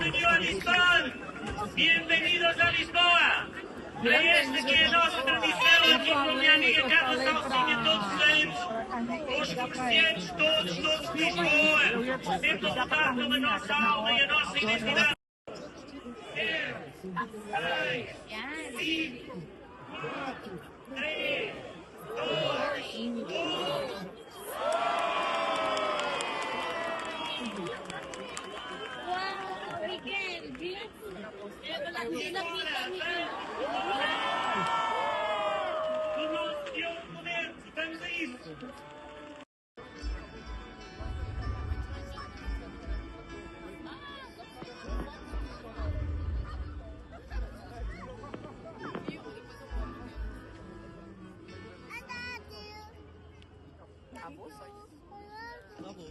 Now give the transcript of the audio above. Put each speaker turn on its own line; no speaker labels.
Bienvenido a Lisboa! Bienvenidos a Lisboa! Para esta que é a nossa tradição, aqui com a minha amiga Carla Salsinha, todos os anos, os comerciantes todos de Lisboa, sempre a lutar pela nossa alma e a nossa identidade. 10, 9, 5, 4, 3, 2, 1. O nosso pior momento, vamos a isso!
Acabou só isso. Acabou.